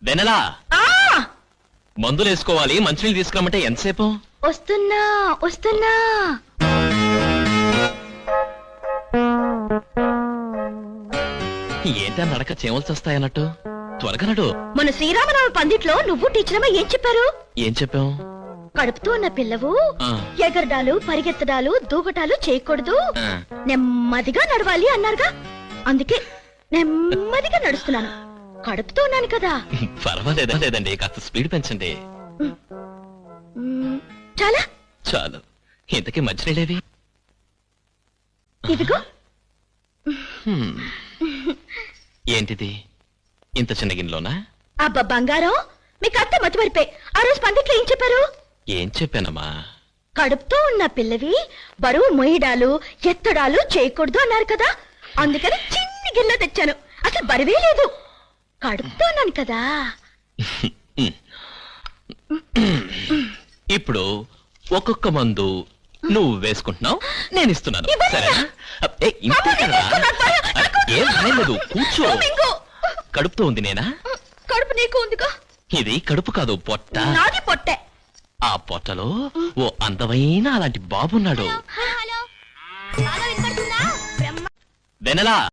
వెనలా మందులు వేసుకోవాలి, మంచినీళ్ళు తీసుకురమ్మంటే ఎంతసేపు? వస్తున్నా వస్తున్నా. ఏంటా నడక చేమల్సి వస్తాయన్నట్టు? త్వరగా నడు. మన శ్రీరామనవమి పందిట్లో నువ్వు టీచరమ్మ ఏం చెప్పారు? ఏం చెప్పావు? కడుపుతూ ఉన్న పిల్లవు ఎగరడాలు, పరిగెత్తడాలు, దూకటాలు చేయకూడదు, నెమ్మదిగా నడవాలి అన్నారుగా. అందుకే నెమ్మదిగా నడుస్తున్నాను. కడుపుతూ ఉన్నాను కదా. పర్వాలేదా? లేదండి, కాస్త స్పీడ్ పెంచండి. చాలా చాలు. ఇంతకీ మంచినీళ్ళేవి? ఇదిగో. ఏంటిది ఇంత చిన్న గిన్నెలోనా? అబ్బా బంగారం, మీకు అత్త మతి మరిపోయి ఆ రోజు పందిట్లో ఏం చెప్పారు? ఏం చెప్పానమ్మా? కడుపుతో ఉన్న పిల్లవి బరువు మొయ్యడాలు, ఎత్తడాలు చేయకూడదు అన్నారు కదా. అందుకని చిన్ని గిన్నె తెచ్చాను. అసలు బరువే లేదు. కడుపుతో ఉన్నాను కదా. ఇప్పుడు ఒక్కొక్క మందు నువ్వు వేసుకుంటున్నావు, నేను ఇస్తున్నాను. సరే? ఏం లేదు, కూర్చో. కడుపుతో ఉంది నేనా? కడుపు నీకు ఉందిగా. ఇది కడుపు కాదు, పొట్ట. నాది పొట్టే. ఆ పొట్టలో ఓ అందమైన అలాంటి బాబున్నాడు. వెనలా.